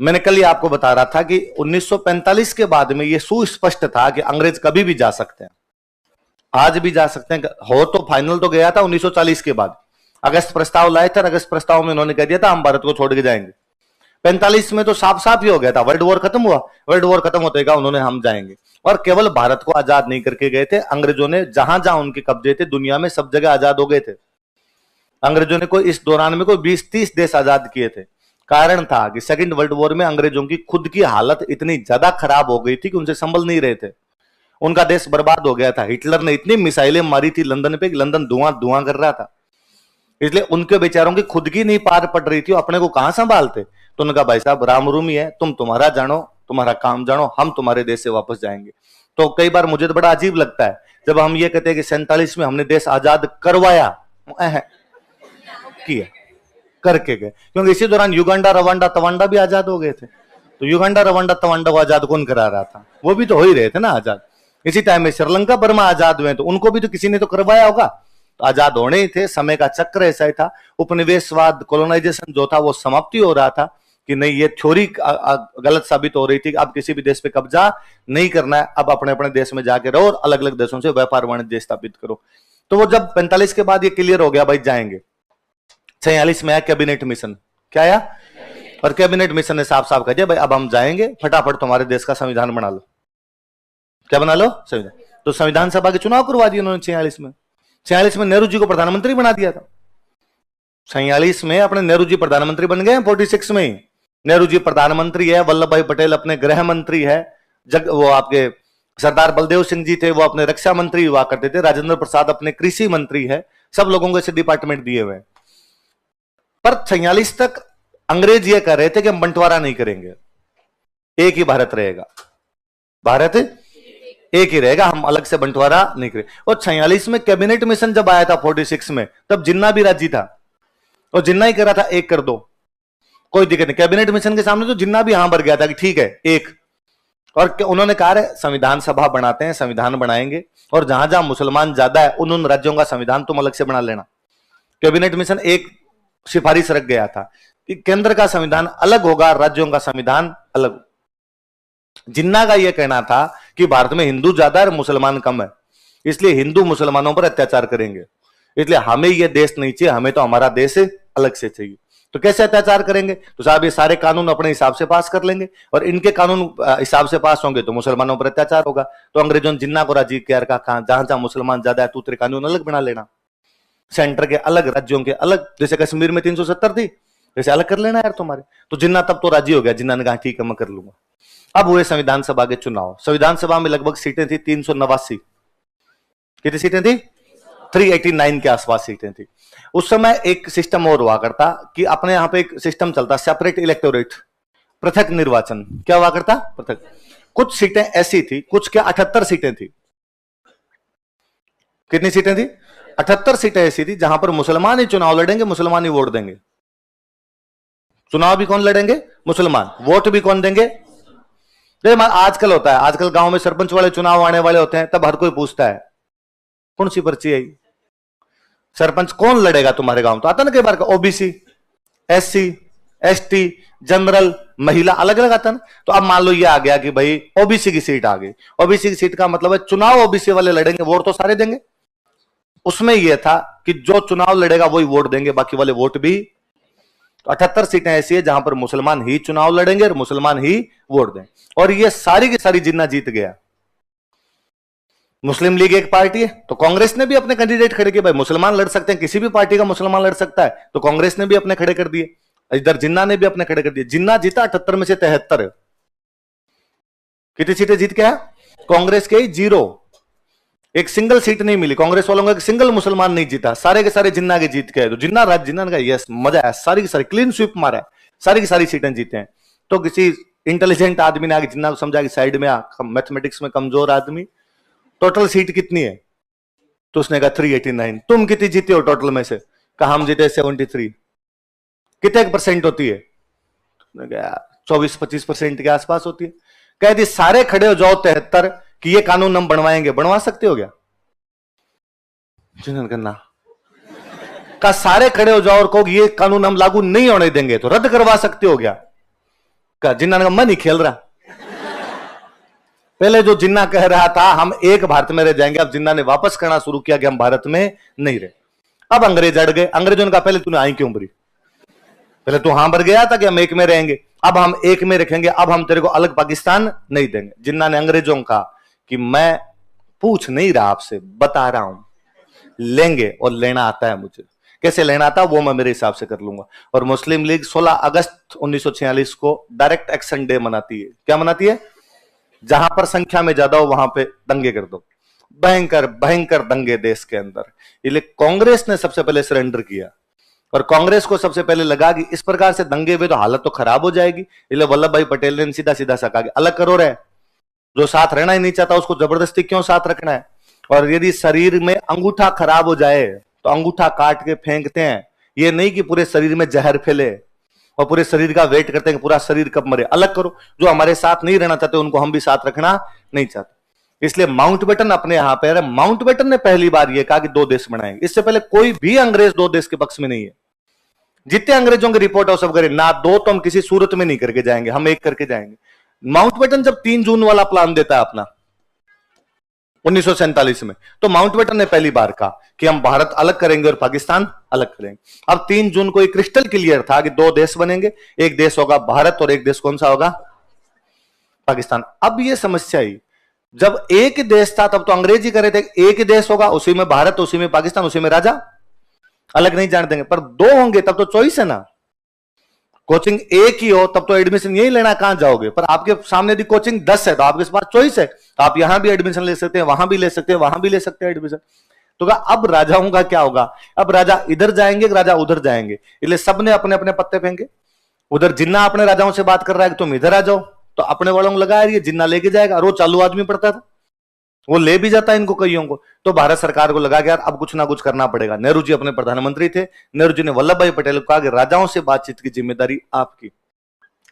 मैंने कल ही आपको बता रहा था कि 1945 के बाद में यह सुस्पष्ट था कि अंग्रेज कभी भी जा सकते हैं, आज भी जा सकते हैं। हो तो फाइनल तो गया था 1940 के बाद, अगस्त प्रस्ताव लाए थे, अगस्त प्रस्ताव में उन्होंने कह दिया था हम भारत को छोड़ के जाएंगे। 45 में तो साफ साफ ही हो गया था, वर्ल्ड वॉर खत्म हुआ, वर्ल्ड वॉर खत्म होते का उन्होंने हम जाएंगे। और केवल भारत को आजाद नहीं करके गए थे, अंग्रेजों ने जहां जहां उनके कब्जे थे दुनिया में सब जगह आजाद हो गए थे। अंग्रेजों ने कोई इस दौरान में कोई 20-30 देश आजाद किए थे। कारण था कि सेकंड वर्ल्ड वॉर में अंग्रेजों की खुद की हालत इतनी ज्यादा खराब हो गई थी कि उनसे संभल नहीं रहे थे, उनका देश बर्बाद हो गया था। हिटलर ने इतनी मिसाइलें मारी थी लंदन पे, लंदन धुआं धुआं कर रहा था, इसलिए उनके बेचारों की खुद की नहीं पार पड़ रही थी, अपने को कहां संभालते। तो उनका भाई साहब राम रूम ही है, तुम तुम्हारा जानो, तुम्हारा काम जानो, हम तुम्हारे देश से वापस जाएंगे। तो कई बार मुझे तो बड़ा अजीब लगता है जब हम ये कहते हैं कि 47 में हमने देश आजाद करवाया, किया करके गए, क्योंकि इसी दौरान युगांडा रवांडा तवांडा भी आजाद हो गए थे। तो युगांडा रवांडा तवांडा को आजाद कौन करा रहा था, वो भी तो हो ही रहे थे ना आजाद। इसी टाइम में श्रीलंका बर्मा आजाद हुए तो उनको भी तो किसी ने तो करवाया होगा, तो आजाद होने ही थे। समय का चक्र ऐसा ही था, उपनिवेशवाद कॉलोनाइजेशन जो था वो समाप्ति हो रहा था कि नहीं, ये थ्योरी गलत साबित हो रही थी कि अब किसी भी देश पे कब्जा नहीं करना है, अब अपने अपने देश में जाके रहो और अलग अलग देशों से व्यापार वाणिज्य स्थापित करो। तो वो जब 45 के बाद ये क्लियर हो गया भाई जाएंगे, 46 में आया कैबिनेट मिशन। क्या आया? और कैबिनेट मिशन ने साफ साफ कह दिया भाई अब हम जाएंगे, फटाफट तुम्हारे देश का संविधान बना लो। क्या बना लो? संविधान। तो संविधान सभा के चुनाव करवा दिए उन्होंने 46 में। 46 में नेहरू जी को प्रधानमंत्री बना दिया था। 46 में अपने नेहरू जी प्रधानमंत्री बन गए। 46 में ही नेहरू जी प्रधानमंत्री है, वल्लभ भाई पटेल अपने गृह मंत्री है, वो आपके सरदार बलदेव सिंह जी थे वो अपने रक्षा मंत्री हुआ करते थे, राजेंद्र प्रसाद अपने कृषि मंत्री है, सब लोगों को ऐसे डिपार्टमेंट दिए हुए। पर 46 तक अंग्रेज ये कह रहे थे कि हम बंटवारा नहीं करेंगे, एक ही भारत रहेगा, भारत एक ही रहेगा, हम अलग से बंटवारा नहीं करेंगे। और 46 में कैबिनेट मिशन जब आया था 46 में, तब जिन्ना भी राजी था और जिन्ना ही कह रहा था एक कर दो, कोई दिक्कत नहीं। कैबिनेट मिशन के सामने तो जिन्ना भी हां भर गया था कि ठीक है एक। और उन्होंने कहा संविधान सभा बनाते हैं, संविधान बनाएंगे और जहां जहां मुसलमान ज्यादा है उन राज्यों का संविधान तुम अलग से बना लेना। कैबिनेट मिशन एक सिफारिश रख गया था कि केंद्र का संविधान अलग होगा, राज्यों का संविधान अलग। जिन्ना का यह कहना था कि भारत में हिंदू ज्यादा है और मुसलमान कम है, इसलिए हिंदू मुसलमानों पर अत्याचार करेंगे, इसलिए हमें यह देश नहीं चाहिए, हमें तो हमारा देश अलग से चाहिए। तो कैसे अत्याचार करेंगे? तो साहब ये सारे कानून अपने हिसाब से पास कर लेंगे और इनके कानून हिसाब से पास होंगे तो मुसलमानों पर अत्याचार होगा। तो अंग्रेजों ने जिन्ना को राजी किया, कहा जहां जहां मुसलमान ज्यादा है तू तेरे कानून अलग बना लेना, सेंटर के अलग, राज्यों के अलग, जैसे कश्मीर में 370 थी जैसे अलग कर लेना यार तुम्हारे। तो जिन्ना तब तो राजी हो गया, जिन्ना ने कहा ठीक है मैं कर लूंगा। अब हुए संविधान सभा के चुनाव। संविधान सभा में लगभग सीटें थी 389। कितनी सीटें थी? 389 के आसपास सीटें थी। उस समय एक सिस्टम और हुआ करता कि अपने यहां पे एक सिस्टम चलता सेपरेट इलेक्टोरेट, पृथक निर्वाचन। क्या हुआ करता? पृथक। कुछ सीटें ऐसी थी, कुछ क्या 78 सीटें थी। कितनी सीटें थी? 78 सीटें ऐसी थी जहां पर मुसलमान ही चुनाव लड़ेंगे, मुसलमान ही वोट देंगे। चुनाव भी कौन लड़ेंगे? मुसलमान। वोट भी कौन देंगे? आजकल होता है, आजकल गांव में सरपंच वाले चुनाव आने वाले होते हैं, तब हर कोई पूछता है कौन सी पर्ची है, सरपंच कौन लड़ेगा तुम्हारे गांव? तो आता ना कई बार का ओबीसी, एससी, एसटी, जनरल, महिला, अलग अलग आता ना। तो अब मान लो ये आ गया कि भाई ओबीसी की सीट आ गई। ओबीसी की सीट का मतलब है चुनाव ओबीसी वाले लड़ेंगे, वोट तो सारे देंगे। उसमें यह था कि जो चुनाव लड़ेगा वही वोट देंगे, बाकी वाले वोट भी। 78 सीटें ऐसी है जहां पर मुसलमान ही चुनाव लड़ेंगे और मुसलमान ही वोट दें। और ये सारी की सारी जिन्ना जीत गया। मुस्लिम लीग एक पार्टी है तो कांग्रेस ने भी अपने कैंडिडेट खड़े किए, भाई मुसलमान लड़ सकते हैं, किसी भी पार्टी का मुसलमान लड़ सकता है, तो कांग्रेस ने भी अपने खड़े कर दिए, इधर जिन्ना ने भी अपने खड़े कर दिए। जिन्ना जीता 78 में से 73। कितनी सीटें जीत गया? कांग्रेस के 0, एक सिंगल सीट नहीं मिली कांग्रेस वालों को, एक सिंगल मुसलमान नहीं जीता, सारे के सारे जिन्ना के जीत गए। तो जिन्ना ने कहा यस मजा है, सारी की सारी क्लीन स्वीप मारा है, सारी की सारी सीटें जीते हैं। तो किसी इंटेलिजेंट आदमी ने आगे जिन्ना को समझा कि साइड में मैथमेटिक्स में कमजोर आदमी, टोटल सीट कितनी है? तो उसने कहा 389। तुम कितनी जीते हो टोटल में से? कहा हम जीते 73। कितने % होती है? 24-25% के आसपास होती है। कह दी सारे खड़े हो जाओ 73 कि ये कानून हम बनवाएंगे। बनवा सकते हो क्या? जिन्होंने करना कहा सारे खड़े हो जाओ और कहो ये कानून हम लागू नहीं होने देंगे, तो रद्द करवा सकते हो क्या? का जिन्ना ने कहा मैं नहीं खेल रहा। पहले जो जिन्ना कह रहा था हम एक भारत में रह जाएंगे, अब जिन्ना ने वापस करना शुरू किया कि हम भारत में नहीं रहे। अब अंग्रेज अड़ गए। अंग्रेजों ने कहा पहले तूने आई क्यों भरी, पहले तू हां भर गया था कि हम एक में रहेंगे, अब हम एक में रखेंगे, अब हम तेरे को अलग पाकिस्तान नहीं देंगे। जिन्ना ने अंग्रेजों का कि मैं पूछ नहीं रहा आपसे, बता रहा हूं, लेंगे और लेना आता है मुझे, कैसे लेना आता वो मैं मेरे हिसाब से कर लूंगा। और मुस्लिम लीग 16 अगस्त 1946 को डायरेक्ट एक्शन डे मनाती है। क्या मनाती है? जहां पर संख्या में ज्यादा हो वहां पे दंगे कर दो, भयंकर भयंकर दंगे देश के अंदर। इसलिए कांग्रेस ने सबसे पहले सरेंडर किया और कांग्रेस को सबसे पहले लगा कि इस प्रकार से दंगे हुए तो हालत तो खराब हो जाएगी। इसलिए वल्लभ भाई पटेल ने सीधा सीधा सा कहा कि अलग करो रे, जो साथ रहना ही नहीं चाहता उसको जबरदस्ती क्यों साथ रखना है। और यदि शरीर में अंगूठा खराब हो जाए तो अंगूठा काट के फेंकते हैं, ये नहीं कि पूरे शरीर में जहर फैले और पूरे शरीर का वेट करते हैं कि पूरा शरीर कब मरे। अलग करो, जो हमारे साथ नहीं रहना चाहते उनको हम भी साथ रखना नहीं चाहते। इसलिए माउंटबेटन अपने यहां पर, माउंटबेटन ने पहली बार यह कहा कि 2 देश बनाएंगे। इससे पहले कोई भी अंग्रेज 2 देश के पक्ष में नहीं है। जितने अंग्रेजों की रिपोर्ट हो सब करें ना, 2 तो हम किसी सूरत में नहीं करके जाएंगे, हम एक करके जाएंगे। माउंटबेटन जब 3 जून वाला प्लान देता है अपना 1947 में, तो माउंटबेटन ने पहली बार कहा कि हम भारत अलग करेंगे और पाकिस्तान अलग करेंगे। अब 3 जून को एक क्रिस्टल क्लियर था कि 2 देश बनेंगे, एक देश होगा भारत और एक देश कौन सा होगा? पाकिस्तान। अब यह समस्या ही, जब एक देश था तब तो अंग्रेजी करे थे, एक देश होगा उसी में भारत, उसी में पाकिस्तान, उसी में राजा, अलग नहीं जान देंगे। पर 2 होंगे तब तो चॉइस है ना, कोचिंग एक ही हो तब तो एडमिशन यही लेना, कहां जाओगे। पर आपके सामने यदि कोचिंग 10 है तो आपके पास चॉइस है, आप यहां भी एडमिशन ले सकते हैं, वहां भी ले सकते हैं, वहां भी ले सकते हैं एडमिशन। तो कहा अब राजाओं का क्या होगा? अब राजा इधर जाएंगे, राजा उधर जाएंगे। इसलिए सबने अपने अपने पत्ते फेंके। उधर जिन्ना अपने राजाओं से बात कर रहा है कि तुम इधर आ जाओ, तो अपने वालों को लगा ये जिन्ना लेके जाएगा। रोज चालू आदमी पड़ता था, वो ले भी जाता है इनको कईयों को। तो भारत सरकार को लगा कि यार अब कुछ ना कुछ करना पड़ेगा। नेहरू जी अपने प्रधानमंत्री थे, नेहरू जी ने वल्लभ भाई पटेल को कहा कि राजाओं से बातचीत की जिम्मेदारी आपकी,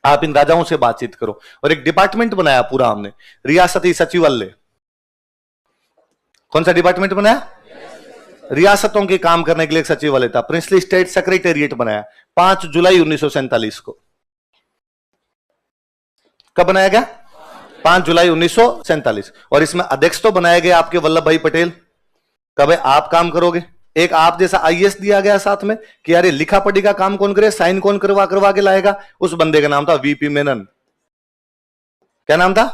आप इन राजाओं से बातचीत करो। और एक डिपार्टमेंट बनाया पूरा हमने, रियासती सचिवालय। कौन सा डिपार्टमेंट बनाया? रियासतों के काम करने के लिए एक सचिवालय था, प्रिंसली स्टेट सेक्रेटेरिएट बनाया 5 जुलाई 1947 को। कब बनाया गया? 5 जुलाई 1947। और इसमें अध्यक्ष तो बनाए गए आपके वल्लभ भाई पटेल। कब आप काम करोगे? एक आप जैसा आईएएस दिया गया साथ में कि यार लिखा पढ़ी का काम कौन करे, साइन कौन करवा करवा के लाएगा। उस बंदे का नाम था वीपी मेनन। क्या नाम था?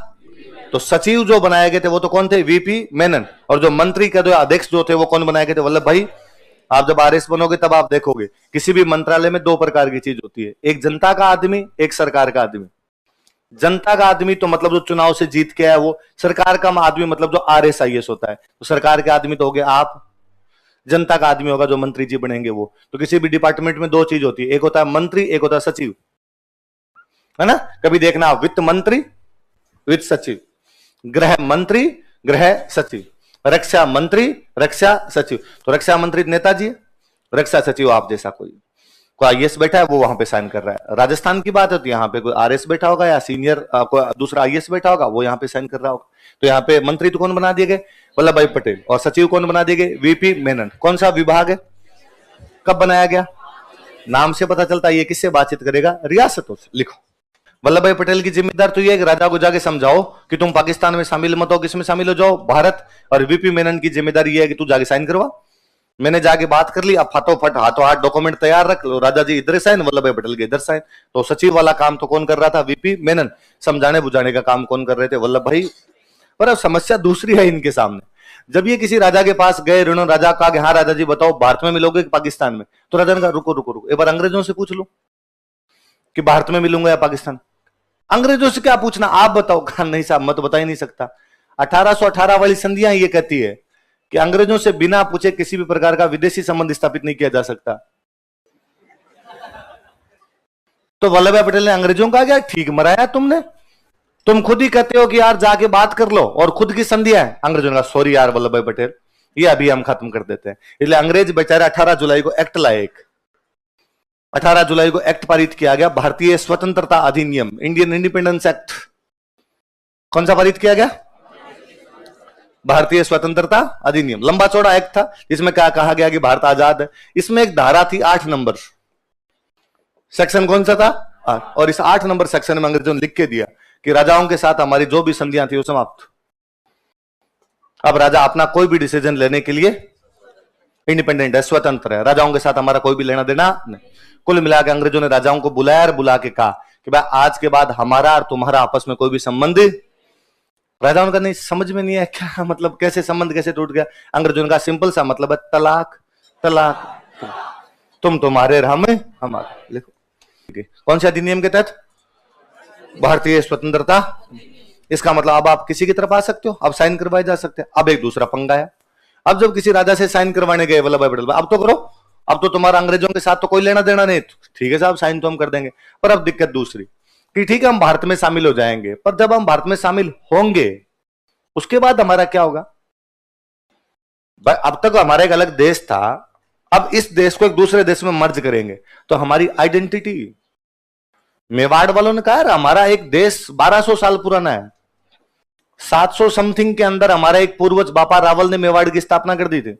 तो सचिव जो बनाए गए थे वो तो कौन थे? वीपी मेनन। और जो मंत्री का जो अध्यक्ष जो थे वो कौन बनाए गए थे? वल्लभ भाई। आप जब आरएस बनोगे तब आप देखोगे किसी भी मंत्रालय में 2 प्रकार की चीज होती है, एक जनता का आदमी, एक सरकार का आदमी। जनता का आदमी तो मतलब जो चुनाव से जीत के आया वो, सरकार का आदमी मतलब जो आरएस आईएएस होता है। तो सरकार के आदमी तो हो गए आप, जनता का आदमी होगा जो मंत्री जी बनेंगे वो। तो किसी भी डिपार्टमेंट में 2 चीज होती है, एक होता है मंत्री, एक होता है सचिव, है ना। कभी देखना वित्त मंत्री, वित्त सचिव, गृह मंत्री, गृह सचिव, रक्षा मंत्री, रक्षा सचिव। तो रक्षा मंत्री नेताजी है, रक्षा सचिव आप जैसा कोई आईएएस बैठा है वो वहां पे साइन कर रहा है। राजस्थान की बात है तो यहाँ पे कोई आरएस बैठा होगा या सीनियर कोई दूसरा आईएएस बैठा होगा, वो यहाँ पे साइन कर रहा होगा। तो यहाँ पे मंत्री तो कौन बना दिए गए? वल्लभ भाई पटेल। और सचिव कौन बना दिए गए? वीपी मेनन। कौन सा विभाग है? कब बनाया गया? नाम से पता चलता है ये किससे बातचीत करेगा? रियासतों से। लिखो, वल्लभ भाई पटेल की जिम्मेदार तो ये है कि राजा को जाके समझाओ कि तुम पाकिस्तान में शामिल मत हो, किसमें शामिल हो जाओ? भारत। और वीपी मेनन की जिम्मेदारी ये है कि तू जाके साइन करवा। मैंने जाके बात कर ली, अब फटाफट हाथों हाथ डॉक्यूमेंट तैयार रख लो, राजा जी इधर साइन, वल्लभ भाई पटेल के इधर साइन। तो सचिव वाला काम तो कौन कर रहा था? वीपी मेनन। समझाने बुझाने का काम कौन कर रहे थे? वल्लभ भाई। पर अब समस्या दूसरी है इनके सामने। जब ये किसी राजा के पास गए, राजा कहा कि हाँ राजा जी बताओ भारत में मिलोगे कि पाकिस्तान में? तो राजा ने कहा रुको रुको रुको, एक बार अंग्रेजों से पूछ लो कि भारत में मिलूंगा या पाकिस्तान। अंग्रेजों से क्या पूछना, आप बताओ। कहा नहीं साहब मैं तो बता ही नहीं सकता। 1818 वाली संधियां ये कहती है कि अंग्रेजों से बिना पूछे किसी भी प्रकार का विदेशी संबंध स्थापित नहीं किया जा सकता। तो वल्लभ भाई पटेल ने अंग्रेजों का क्या ठीक मराया तुमने, तुम खुद ही कहते हो कि यार जाके बात कर लो और खुद की संधियां है। अंग्रेजों का सॉरी यार वल्लभ भाई पटेल, ये अभी हम खत्म कर देते हैं। इसलिए अंग्रेज बेचारे 18 जुलाई को एक्ट लाए, 18 जुलाई को एक्ट पारित किया गया, भारतीय स्वतंत्रता अधिनियम, इंडियन इंडिपेंडेंस एक्ट। कौन सा पारित किया गया? भारतीय स्वतंत्रता अधिनियम। लंबा चौड़ा एक्ट था, इसमें क्या कहा गया कि भारत आजाद है। इसमें एक धारा थी 8 नंबर, सेक्शन कौन सा था? और इस 8 नंबर सेक्शन में अंग्रेजों ने लिख के दिया कि राजाओं के साथ हमारी जो भी संधियां थी वो समाप्त। अब राजा अपना कोई भी डिसीजन लेने के लिए इंडिपेंडेंट है, स्वतंत्र है। राजाओं के साथ हमारा कोई भी लेना देना नहीं। कुल मिलाकर अंग्रेजों ने राजाओं को बुलाया और बुला के कहा कि भाई आज के बाद हमारा और तुम्हारा आपस में कोई भी संबंध। राजाओं का नहीं समझ में नहीं है क्या मतलब, कैसे संबंध कैसे टूट गया। अंग्रेजों का सिंपल सा मतलब है तलाक तलाक, तुम तुम्हारे हम हमारे। लिखो कौन से अधिनियम के तहत? भारतीय स्वतंत्रता। इसका मतलब अब आप किसी की तरफ आ सकते हो, अब साइन करवाए जा सकते हैं। अब एक दूसरा पंगा है, अब जब किसी राजा से साइन करवाने गए वल्लभ भाई पटेल, अब तो करो, अब तो तुम्हारा अंग्रेजों के साथ तो कोई लेना देना नहीं, ठीक है साहब साइन तो हम कर देंगे। पर अब दिक्कत दूसरी कि ठीक है हम भारत में शामिल हो जाएंगे, पर जब हम भारत में शामिल होंगे उसके बाद हमारा क्या होगा? अब तक हमारा एक अलग देश था, अब इस देश को एक दूसरे देश में मर्ज करेंगे तो हमारी आइडेंटिटी। मेवाड़ वालों ने कहा हमारा एक देश 1200 साल पुराना है, 700 समथिंग के अंदर हमारा एक पूर्वज बापा रावल ने मेवाड़ की स्थापना कर दी थी।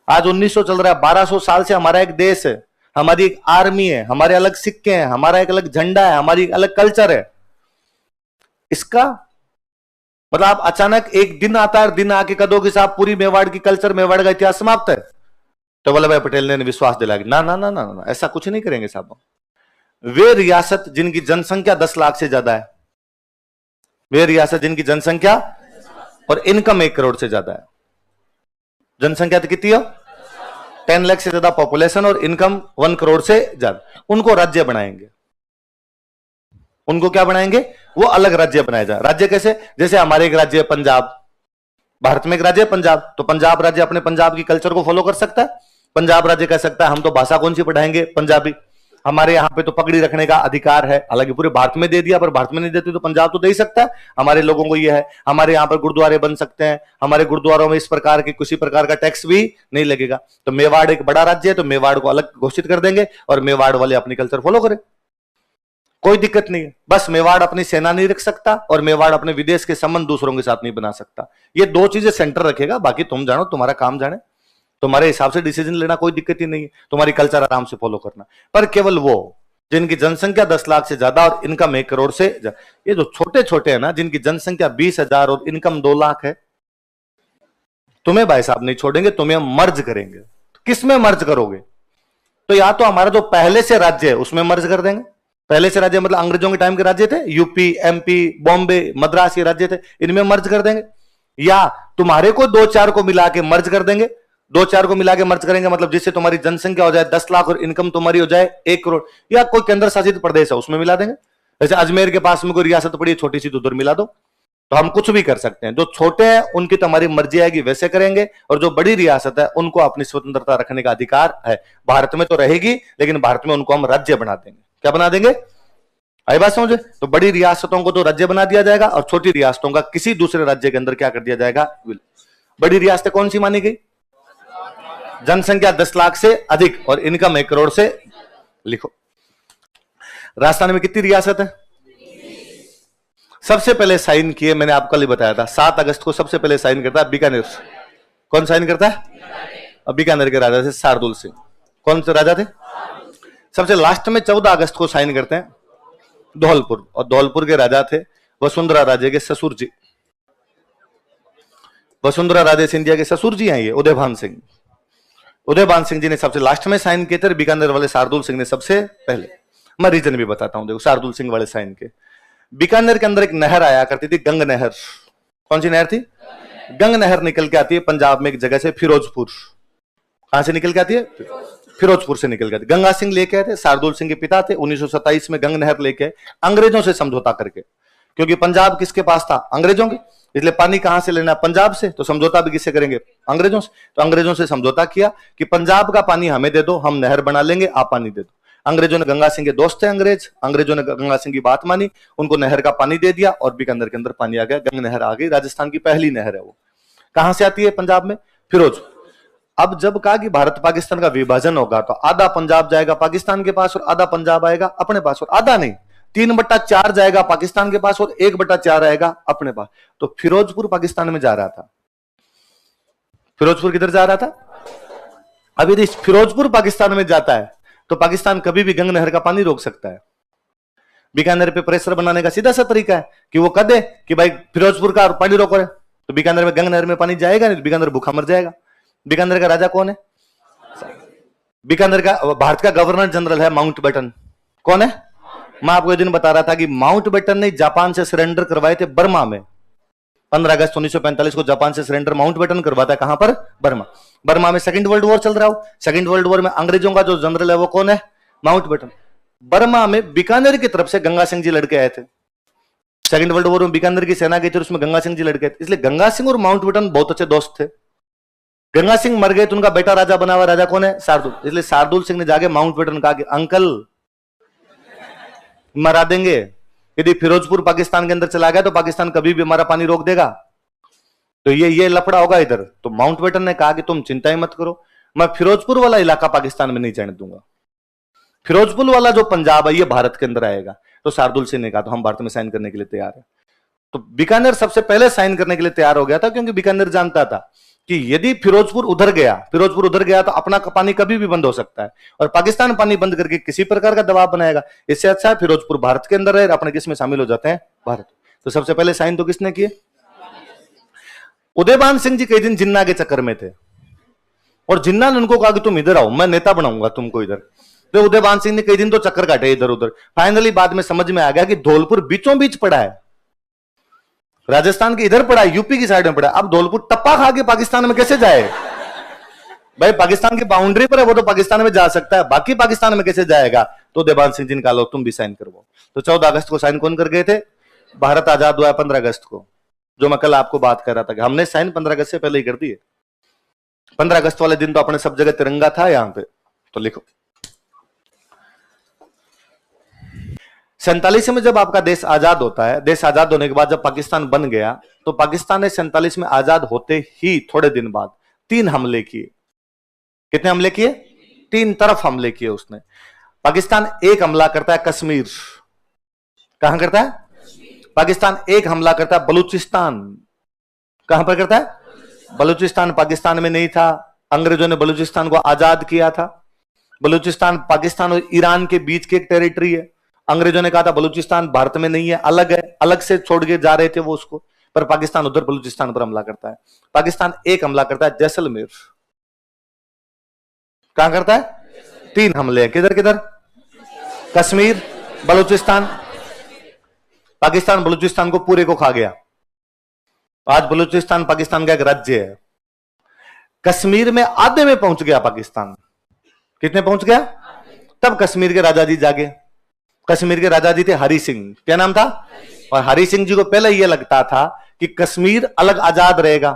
आज 1900 चल रहा है, 1200 साल से हमारा एक देश है, हमारी एक आर्मी है, हमारे अलग सिक्के हैं, हमारा एक अलग झंडा है, हमारी एक अलग कल्चर है। इसका मतलब आप अचानक एक दिन आता है, दिन आके कदोगे साहब पूरी मेवाड़ की कल्चर, मेवाड़ का इतिहास समाप्त है। तो वल्लभ भाई पटेल ने विश्वास दिलाया ना ना ना ना ना ऐसा कुछ नहीं करेंगे साहब। वे रियासत जिनकी जनसंख्या 10 लाख से ज्यादा है, वे रियासत जिनकी जनसंख्या और इनकम 1 करोड़ से ज्यादा है। जनसंख्या तो कितनी हो? 10 लाख से ज्यादा पॉपुलेशन और इनकम 1 करोड़ से ज्यादा, उनको राज्य बनाएंगे। उनको क्या बनाएंगे? वो अलग राज्य बनाया जाए। राज्य कैसे? जैसे हमारे एक राज्य है पंजाब, भारत में एक राज्य है पंजाब, तो पंजाब राज्य अपने पंजाब की कल्चर को फॉलो कर सकता है। पंजाब राज्य कह सकता है हम तो भाषा कौन सी पढ़ाएंगे? पंजाबी। हमारे यहाँ पे तो पगड़ी रखने का अधिकार है, हालांकि पूरे भारत में दे दिया, पर भारत में नहीं देते तो पंजाब तो दे ही सकता है। हमारे लोगों को यह है, हमारे यहाँ पर गुरुद्वारे बन सकते हैं, हमारे गुरुद्वारों में इस प्रकार की किसी प्रकार का टैक्स भी नहीं लगेगा। तो मेवाड़ एक बड़ा राज्य है, तो मेवाड़ को अलग घोषित कर देंगे और मेवाड़ वाले अपनी कल्चर फॉलो करें, कोई दिक्कत नहीं है। बस मेवाड़ अपनी सेना नहीं रख सकता और मेवाड़ अपने विदेश के संबंध दूसरों के साथ नहीं बना सकता। ये 2 चीजें सेंटर रखेगा, बाकी तुम जानो, तुम्हारा काम जाने, तुम्हारे हिसाब से डिसीजन लेना कोई दिक्कत ही नहीं है, तुम्हारी कल्चर आराम से फॉलो करना। पर केवल वो जिनकी जनसंख्या 10 लाख से ज्यादा और इनकम 1 करोड़ से ये जो छोटे छोटे हैं ना, जिनकी जनसंख्या 20,000 और इनकम 2 लाख है, तुम्हें भाई साहब नहीं छोड़ेंगे, तुम्हें हम मर्ज करेंगे। किस में मर्ज करोगे? तो या तो हमारा जो पहले से राज्य है उसमें मर्ज कर देंगे। पहले से राज्य मतलब अंग्रेजों के टाइम के राज्य थे, यूपी, एमपी, बॉम्बे, मद्रास, ये राज्य थे, इनमें मर्ज कर देंगे। या तुम्हारे को 2-4 को मिला के मर्ज कर देंगे। 2-4 को मिला के मर्ज करेंगे मतलब जिससे तुम्हारी जनसंख्या हो जाए 10 लाख और इनकम तुम्हारी हो जाए 1 करोड़। या कोई केंद्र शासित प्रदेश है उसमें मिला देंगे, जैसे अजमेर के पास में कोई रियासत पड़ी है छोटी सी, तो उधर मिला दो। तो हम कुछ भी कर सकते हैं। जो छोटे हैं उनकी तो हमारी मर्जी आएगी वैसे करेंगे, और जो बड़ी रियासत है उनको अपनी स्वतंत्रता रखने का अधिकार है। भारत में तो रहेगी, लेकिन भारत में उनको हम राज्य बना देंगे। क्या बना देंगे? आई बात समझे? तो बड़ी रियासतों को तो राज्य बना दिया जाएगा और छोटी रियासतों का किसी दूसरे राज्य के अंदर क्या कर दिया जाएगा? बड़ी रियासतें कौन सी मानी गई? जनसंख्या 10 लाख से अधिक और इनकम 1 करोड़ से। लिखो राजस्थान में कितनी रियासत है? सबसे पहले साइन किए, मैंने आपको कल ही बताया था, 7 अगस्त को सबसे पहले साइन करता है बीकानेर। कौन साइन करता है? बीकानेर के राजा थे शार्दुल सिंह। कौन से राजा थे? सबसे लास्ट में 14 अगस्त को साइन करते हैं धौलपुर, और धौलपुर के राजा थे वसुंधरा राजे के ससुर जी। वसुंधरा राजे सिंधिया के ससुर जी हैं ये, उदयभान सिंह। उदयभान सिंह जी ने सबसे लास्ट में साइन किए थे, बीकानेर वाले शार्दुल सिंह ने सबसे पहले। मैं रीजन भी बताता हूं, देखो शार्दुल सिंह वाले साइन के। बीकानेर के अंदर एक नहर आया करती थी, गंग नहर। कौन सी नहर थी? गंग नहर निकल के आती है पंजाब में एक जगह से, फिरोजपुर। कहां से निकल के आती है? फिरोजपुर से निकल के आती है। गंगा सिंह लेके आए थे, शार्दुल सिंह के पिता थे। 1927 में गंग नहर लेके आए अंग्रेजों से समझौता करके, क्योंकि पंजाब किसके पास था? अंग्रेजों के। इसलिए पानी कहां से लेना? पंजाब से। तो समझौता भी किससे करेंगे? अंग्रेजों से। तो अंग्रेजों से समझौता किया कि पंजाब का पानी हमें दे दो, हम नहर बना लेंगे, आप पानी दे दो। अंग्रेजों ने, गंगा सिंह के दोस्त थे अंग्रेज, अंग्रेजों ने गंगा सिंह की बात मानी, उनको नहर का पानी दे दिया और बीकानेर के अंदर पानी आ गया। गंग नहर आ गई, राजस्थान की पहली नहर है वो। कहां से आती है? पंजाब में, फिरोज। अब जब कहा कि भारत पाकिस्तान का विभाजन होगा तो आधा पंजाब जाएगा पाकिस्तान के पास और आधा पंजाब आएगा अपने पास, और आधा नहीं 3/4 जाएगा पाकिस्तान के पास और 1/4 आएगा अपने पास। तो फिरोजपुर पाकिस्तान में जा रहा था। फिरोजपुर किधर जा रहा था? अब यदि फिरोजपुर पाकिस्तान में जाता है तो पाकिस्तान कभी भी गंग नहर का पानी रोक सकता है। बीकानेर पे प्रेशर बनाने का सीधा सा तरीका है कि वो कह दे कि भाई फिरोजपुर का पानी रोको रहे, तो बीकानेर में गंगा नहर में पानी जाएगा नहीं, बीकानेर भूखा मर जाएगा। बीकानेर का राजा कौन है? बीकानेर का भारत का गवर्नर जनरल है माउंटबेटन। कौन है? मैं आपको एक दिन बता रहा था कि माउंटबेटन ने जापान से सरेंडर करवाए थे बर्मा में। 15 अगस्त 1945 को जापान से सरेंडर माउंटबेटन करवाता है। कहां पर? बर्मा। बर्मा में सेकंड वर्ल्ड वॉर चल रहा हो, सेकंड वर्ल्ड वॉर में अंग्रेजों का जो जनरल है वो कौन है? माउंटबेटन। बर्मा में बीकानेर की तरफ से गंगा सिंह जी लड़के आए थे। सेकंड वर्ल्ड वॉर में बीकानेर की सेना गई थी, उसमें गंगा सिंह जी लड़के थे, इसलिए गंगा सिंह और माउंटबेटन बहुत अच्छे दोस्त थे। गंगा सिंह मर गए तो उनका बेटा राजा बना हुआ, राजा कौन है? शार्दुल। इसलिए शार्दुल सिंह ने जाके माउंटबेटन कहा कि अंकल मरा देंगे, यदि फिरोजपुर पाकिस्तान के अंदर चला गया तो पाकिस्तान कभी भी हमारा पानी रोक देगा, तो ये लफड़ा होगा इधर। तो माउंटबेटन ने कहा कि तुम चिंता ही मत करो, मैं फिरोजपुर वाला इलाका पाकिस्तान में नहीं जाने दूंगा, फिरोजपुर वाला जो पंजाब है ये भारत के अंदर आएगा। तो शार्दुल सिंह ने कहा तो हम भारत में साइन करने के लिए तैयार है। तो बीकानेर सबसे पहले साइन करने के लिए तैयार हो गया था, क्योंकि बीकानेर जानता था कि यदि फिरोजपुर उधर गया तो अपना पानी कभी भी बंद हो सकता है, और पाकिस्तान पानी बंद करके किसी प्रकार का दबाव बनाएगा। इससे अच्छा है फिरोजपुर भारत के अंदर है, अपने किस में शामिल हो जाते हैं? भारत। तो सबसे पहले साइन तो किसने किए? उदयभान सिंह जी कई दिन जिन्ना के चक्कर में थे, और जिन्ना ने उनको कहा कि तुम इधर आओ, मैं नेता बनाऊंगा तुमको इधर। तो उदयभान सिंह ने कई दिन तो चक्कर काटे इधर उधर। फाइनली बाद में समझ में आ गया कि धौलपुर बीचों बीच पड़ा है, राजस्थान के इधर पड़ा है, यूपी की साइड में पड़ा है। अब धौलपुर टप्पा खा के पाकिस्तान में कैसे जाए? भाई पाकिस्तान की बाउंड्री पर है, वो तो पाकिस्तान में जा सकता है, बाकी पाकिस्तान में कैसे जाएगा? तो उदयभान सिंह जी ने कहा लो तुम भी साइन करवाओ। तो 14 अगस्त को साइन कौन कर गए थे? भारत आजाद हुआ 15 अगस्त को, जो मैं कल आपको बात कर रहा था कि हमने साइन 15 अगस्त से पहले ही कर दिए। 15 अगस्त वाले दिन तो अपने सब जगह तिरंगा था यहां पे, तो लिखो 47 में जब आपका देश आजाद होता है, देश आजाद होने के बाद जब पाकिस्तान बन गया, तो पाकिस्तान ने 47 में आजाद होते ही थोड़े दिन बाद 3 हमले किए। कितने हमले किए? 3 तरफ हमले किए उसने। पाकिस्तान एक हमला करता है कश्मीर। कहां करता है? पाकिस्तान एक हमला करता है बलूचिस्तान। कहां पर करता है? बलूचिस्तान पाकिस्तान में नहीं था, अंग्रेजों ने बलूचिस्तान को आजाद किया था। बलूचिस्तान पाकिस्तान और ईरान के बीच की एक टेरिटरी है। अंग्रेजों ने कहा था बलूचिस्तान भारत में नहीं है, अलग है, अलग से छोड़ के जा रहे थे वो उसको, पर पाकिस्तान उधर बलूचिस्तान पर हमला करता है। पाकिस्तान एक हमला करता है जैसलमेर। कहां करता है? 3 हमले हैं। किधर किधर? कश्मीर, बलूचिस्तान। पाकिस्तान बलूचिस्तान को पूरे को खा गया। आज बलूचिस्तान पाकिस्तान का एक राज्य है। कश्मीर में आधे में पहुंच गया पाकिस्तान। कितने पहुंच गया? तब कश्मीर के राजा जी जागे। कश्मीर के राजा जी थे हरि सिंह। क्या नाम था? और हरि सिंह जी को पहले यह लगता था कि कश्मीर अलग आजाद रहेगा।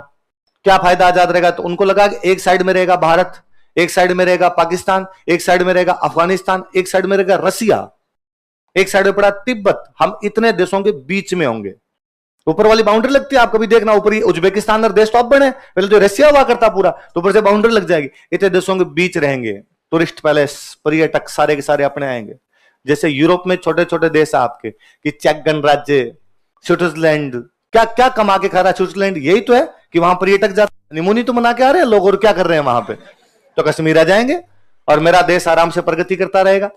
क्या फायदा आजाद रहेगा? तो उनको लगा कि एक साइड में रहेगा भारत, एक साइड में रहेगा पाकिस्तान, एक साइड में रहेगा अफगानिस्तान, एक साइड में रहेगा रसिया, एक साइड में पड़ा तिब्बत। हम इतने देशों के बीच में होंगे। ऊपर वाली बाउंड्री लगती है, आप कभी देखना, ऊपर उज्बेकिस्तान और देश टॉप बने, पहले तो रसिया हुआ करता पूरा, तो ऊपर से बाउंड्री लग जाएगी। इतने देशों के बीच रहेंगे। टूरिस्ट पैलेस, पर्यटक सारे के सारे अपने आएंगे। जैसे यूरोप में छोटे छोटे देश आपके कि चेक गणराज्य, स्विट्जरलैंड, क्या क्या कमा के खा रहा है स्विट्जरलैंड? यही तो है कि वहां पर्यटक जाते, निमोनी तो मना के आ रहे हैं लोग, और क्या कर रहे हैं वहां पे? तो कश्मीर आ जाएंगे और मेरा देश आराम से प्रगति करता रहेगा।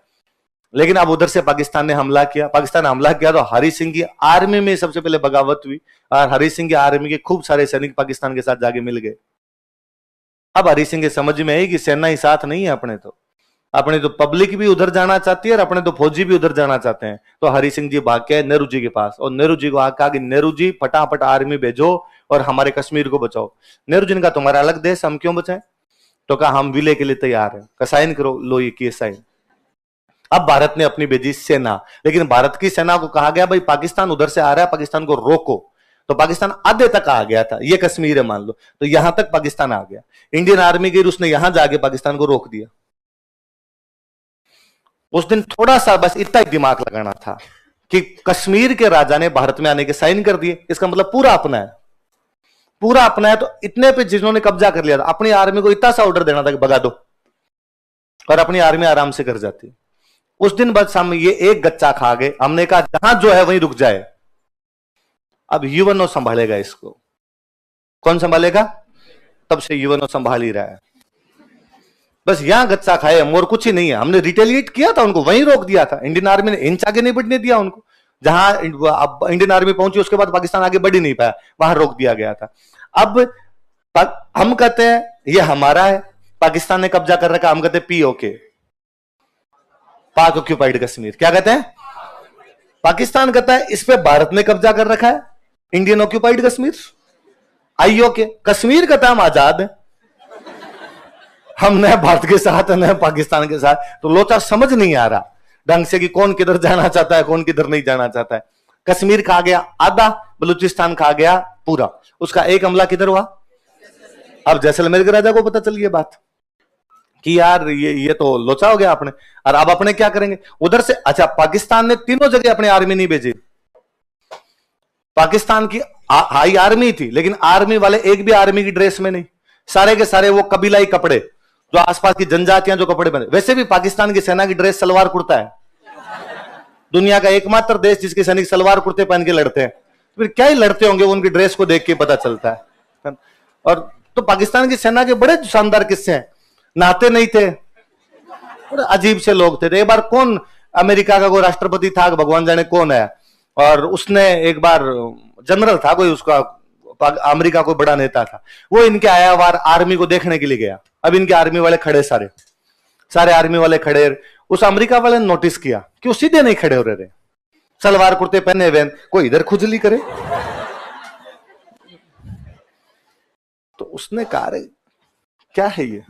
लेकिन अब उधर से पाकिस्तान ने हमला किया। पाकिस्तान ने हमला किया तो हरि सिंह की आर्मी में सबसे पहले बगावत हुई, और हरि सिंह की आर्मी के खूब सारे सैनिक पाकिस्तान के साथ जाके मिल गए। अब हरि सिंह के समझ में आई कि सेना ही साथ नहीं है, अपने तो पब्लिक भी उधर जाना चाहती है और अपने तो फौजी भी उधर जाना चाहते हैं। तो हरि सिंह जी भाग के नेहरू जी के पास, और नेहरू जी को कहा कि नेहरू जी फटाफट आर्मी भेजो और हमारे कश्मीर को बचाओ। नेहरू जी ने कहा तुम्हारा अलग देश, हम क्यों बचाएं? तो कहा हम विलय के लिए तैयार हैं, साइन करो। लो ये किए साइन। अब भारत ने अपनी भेजी सेना, लेकिन भारत की सेना को कहा गया भाई पाकिस्तान उधर से आ रहा है, पाकिस्तान को रोको। तो पाकिस्तान आधे तक आ गया था, ये कश्मीर है मान लो, तो यहां तक पाकिस्तान आ गया। इंडियन आर्मी गई, उसने यहां जाके पाकिस्तान को रोक दिया। उस दिन थोड़ा सा बस इतना ही दिमाग लगाना था कि कश्मीर के राजा ने भारत में आने के साइन कर दिए, इसका मतलब पूरा अपना है, पूरा अपना है। तो इतने पे जिन्होंने कब्जा कर लिया था, अपनी आर्मी को इतना सा ऑर्डर देना था कि भगा दो, और अपनी आर्मी आराम से कर जाती। उस दिन बस हम ये एक गच्चा खा गए। हमने कहा जहां जो है वहीं रुक जाए। अब यूएनओ संभालेगा इसको। कौन संभालेगा? तब से यूएनओ संभाल ही रहा है। बस यहां गच्चा खाए हम और कुछ ही नहीं है। हमने रिटेलिएट किया था, उनको वहीं रोक दिया था। इंडियन आर्मी ने इंच आगे नहीं बढ़ने दिया उनको। जहां अब इंडियन आर्मी पहुंची उसके बाद पाकिस्तान आगे बढ़ ही नहीं पाया, वहां रोक दिया गया था। अब हम कहते हैं ये हमारा है, पाकिस्तान ने कब्जा कर रखा, हम कहते हैं पीओके, पाक ऑक्यूपाइड कश्मीर। क्या कहते हैं? पाकिस्तान कहता है इस पे भारत ने कब्जा कर रखा है, इंडियन ऑक्यूपाइड कश्मीर। आईओके, कश्मीर कहता है हम आजाद है, हम न भारत के साथ न पाकिस्तान के साथ। तो लोचा समझ नहीं आ रहा ढंग से कि कौन किधर जाना चाहता है, कौन किधर नहीं जाना चाहता है। कश्मीर खा गया आधा, बलूचिस्तान खा गया पूरा। उसका एक हमला किधर हुआ? अब जैसलमेर के राजा को पता चल गई बात कि यार ये तो लोचा हो गया आपने। और अब अपने क्या करेंगे उधर से? अच्छा, पाकिस्तान ने तीनों जगह अपनी आर्मी नहीं भेजी। पाकिस्तान की हाई आर्मी थी, लेकिन आर्मी वाले एक भी आर्मी की ड्रेस में नहीं, सारे के सारे वो कबीलाई कपड़े, जो आसपास की जनजातियां जो कपड़े पहने। वैसे भी पाकिस्तान की सेना की ड्रेस सलवार कुर्ता है, दुनिया का एकमात्र देश जिसके सैनिक सलवार कुर्ते पहन के लड़ते हैं। फिर क्या ही लड़ते होंगे, उनकी ड्रेस को देख के पता चलता है। और तो पाकिस्तान की सेना के बड़े शानदार किस्से हैं। नहाते नहीं थे, अजीब से लोग थे। एक बार कौन अमेरिका का कोई राष्ट्रपति था, भगवान जाने कौन है, और उसने एक बार जनरल था कोई, उसका अमेरिका कोई बड़ा नेता था, वो इनके आया वार आर्मी को देखने के लिए गया। अब इनके आर्मी वाले खड़े, सारे आर्मी वाले खड़े। उस अमेरिका वाले ने नोटिस किया कि वो सीधे नहीं खड़े हो रहे, सलवार कुर्ते पहने हुए, कोई इधर खुजली करे। तो उसने कहा रे क्या है ये,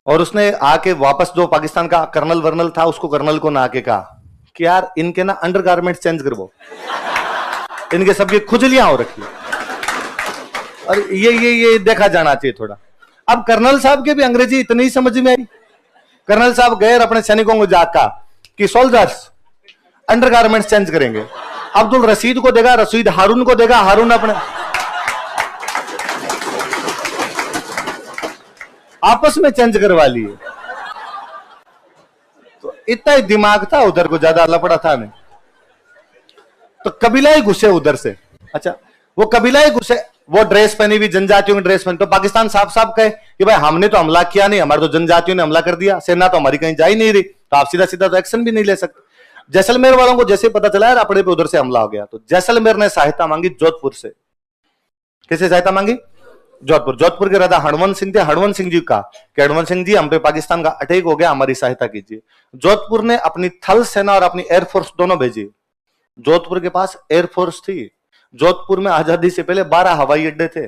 और उसने आके वापस जो पाकिस्तान का कर्नल वर्नल था उसको, कर्नल को ना आके कहा कि यार इनके ना अंडरगारमेंट्स चेंज करवो, इनके सबकी खुजलियां हो रखी, और ये देखा जाना चाहिए थोड़ा। अब कर्नल साहब के भी अंग्रेजी इतनी ही समझ में आई। कर्नल साहब गए अपने सैनिकों को जाका कि सोल्जर्स अंडरगारमेंट्स चेंज करेंगे। अब्दुल रशीद को देगा, रशीद हारून को देगा, हारून अपने आपस में चेंज करवा लिए। तो इतना ही दिमाग था उधर को, ज्यादा लपड़ा था नहीं। तो कबीला ही घुसे उधर से। अच्छा, वो कबीला ही घुसे, वो ड्रेस पहनी हुई, जनजातियों की ड्रेस पहनी। तो पाकिस्तान साफ साफ कहे कि भाई हमने तो हमला किया नहीं, हमारे तो जनजातियों ने हमला कर दिया, सेना तो हमारी कहीं जा ही नहीं रही, तो आप सीधा सीधा तो एक्शन भी नहीं ले सकते। जैसलमेर वालों को जैसे पता चला यार अपने पे उधर से हमला हो गया, तो जैसलमेर ने सहायता मांगी जोधपुर से। किससे सहायता मांगी? जोधपुर के राजा हणवंत सिंह थे। हणवंत सिंह जी का कि हणवंत सिंह जी, हम पे पाकिस्तान का अटैक हो गया, हमारी सहायता कीजिए। जोधपुर ने अपनी थल सेना और अपनी एयरफोर्स दोनों भेजी। जोधपुर के पास एयरफोर्स थी। जोधपुर में आजादी से पहले 12 हवाई अड्डे थे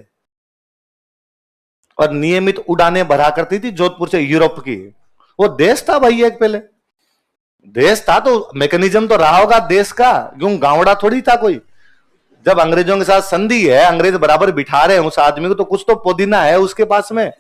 और नियमित उड़ानें भरा करती थी जोधपुर से यूरोप की। वो देश था भाई, एक पहले देश था, तो मैकेनिज्म तो रहा होगा देश का, क्यों गावड़ा थोड़ी था कोई। जब अंग्रेजों के साथ संधि है, अंग्रेज बराबर बिठा रहे हैं उस आदमी को, तो कुछ तो पुदीना है उसके पास में।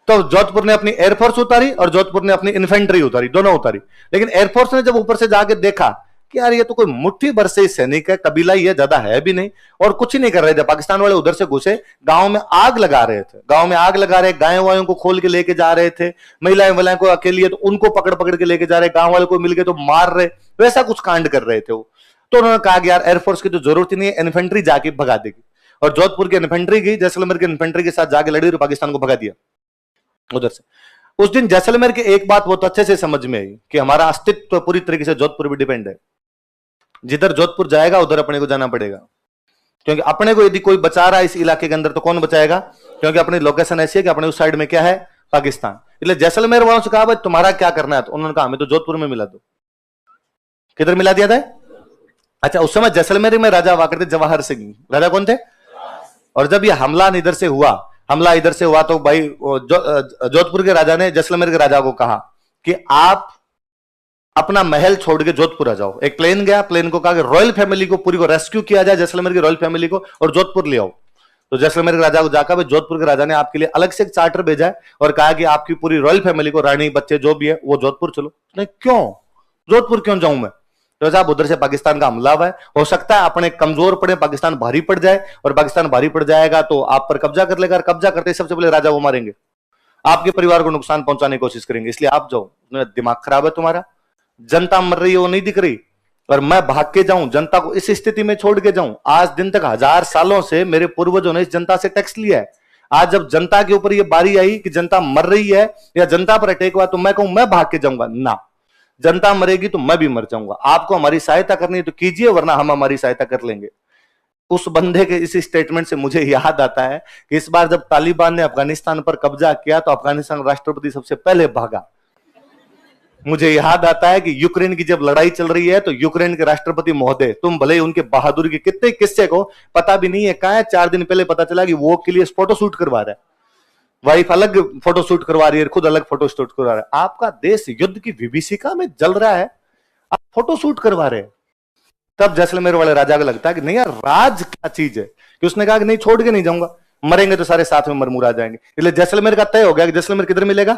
तो जोधपुर ने अपनी एयरफोर्स उतारी और जोधपुर ने अपनी इन्फेंट्री उतारी, दोनों उतारी। लेकिन एयरफोर्स ने जब ऊपर से जाके देखा कि यार ये तो कोई मुट्ठी भर से सैनिक है, कबीला ही है, ज्यादा है भी नहीं, और कुछ ही नहीं कर रहे थे। पाकिस्तान वाले उधर से घुसे, गांव में आग लगा रहे थे, गांव में आग लगा रहे, गायों वायों को खोल के लेके जा रहे थे, महिलाएं वलाएं को अकेली है तो उनको पकड़ पकड़ के लेके जा रहे, गांव वाले को मिल गए तो मार रहे, वैसा कुछ कांड कर रहे थे वो। तो उन्होंने कहा कि यार एयरफोर्स की तो जरूरत ही नहीं है, इन्फेंट्री जाके भगा देगी। और जोधपुर की इन्फेंट्री गई, जैसलमेर की इन्फेंट्री के साथ जाके लड़ी और पाकिस्तान को भगा दिया उधर से। उस दिन जैसलमेर की एक बात बहुत अच्छे से समझ में आई कि हमारा अस्तित्व पूरी तरीके से जोधपुर भी डिपेंड है। जिधर जोधपुर जाएगा उधर अपने को जाना पड़ेगा, क्योंकि अपने को यदि कोई बचा रहा है इस इलाके के अंदर तो कौन बचाएगा? क्योंकि अपनी लोकेशन ऐसी है कि अपने उस साइड में क्या है? पाकिस्तान। इसलिए जैसलमेर वालों से कहा भाई तुम्हारा क्या करना है, तो उन्होंने कहा हमें तो जोधपुर में मिला दो। किधर मिला दिया था? अच्छा, उस समय जैसलमेर में राजा हुआ करते जवाहर सिंह। राजा कौन थे? और जब ये हमला इधर से हुआ तो भाई जोधपुर के राजा ने जैसलमेर के राजा को कहा कि आप अपना महल छोड़ के जोधपुर आ जाओ। एक प्लेन गया, प्लेन को कहा कि रॉयल फैमिली को पूरी को रेस्क्यू किया जाए, जैसलमेर की रॉयल फैमिली को, और जोधपुर ले आओ। तो जैसलमेर के राजा को जाकर जोधपुर के राजा ने आपके लिए अलग से एक चार्टर भेजा है और कहा कि आपकी पूरी रॉयल फैमिली को, रानी बच्चे जो भी है, वो जोधपुर चलो। नहीं, क्यों जोधपुर क्यों जाऊं मैं? तो साहब उधर से पाकिस्तान का हमला हुआ है, हो सकता है अपने कमजोर पड़े, पाकिस्तान भारी पड़ जाए, और पाकिस्तान भारी पड़ जाएगा तो आप पर कब्जा कर लेगा। कब्जा करते सबसे पहले राजा वो मारेंगे, आपके परिवार को नुकसान पहुंचाने की कोशिश करेंगे, इसलिए आप जाओ। दिमाग खराब है तुम्हारा? जनता मर रही है वो नहीं दिख रही, और मैं भाग के जाऊं, जनता को इस स्थिति में छोड़ के जाऊं? आज दिन तक 1000 सालों से मेरे पूर्वजों ने इस जनता से टैक्स लिया है, आज जब जनता के ऊपर ये बारी आई कि जनता मर रही है या जनता पर अटैक हुआ, तो मैं कहूं मैं भाग के जाऊंगा ना, जनता मरेगी तो मैं भी मर जाऊंगा। आपको हमारी सहायता करनी है तो कीजिए, वरना हम हमारी सहायता कर लेंगे। उस बंदे के इस स्टेटमेंट से मुझे याद आता है कि इस बार जब तालिबान ने अफगानिस्तान पर कब्जा किया तो अफगानिस्तान राष्ट्रपति सबसे पहले भागा। मुझे याद आता है कि यूक्रेन की जब लड़ाई चल रही है तो यूक्रेन के राष्ट्रपति महोदय, तुम भले उनके बहादुर के कितने किस्से को पता भी नहीं है, कहां है, 4 दिन पहले पता चला कि वो के लिए फोटो शूट करवा रहा है, वाइफ अलग फोटो शूट करवा रही है, खुद अलग फोटो शूट करवा रहा है। आपका देश युद्ध की विभीषिका में जल रहा है, आप फोटो शूट करवा रहे हैं। तब जैसलमेर वाले राजा को लगता है कि नहीं यार, राज क्या चीज है, कि उसने कहा कि नहीं छोड़ के नहीं जाऊंगा, मरेंगे तो सारे साथ में मरमुरा जाएंगे। इसलिए जैसलमेर का तय हो गया कि जैसलमेर किधर मिलेगा,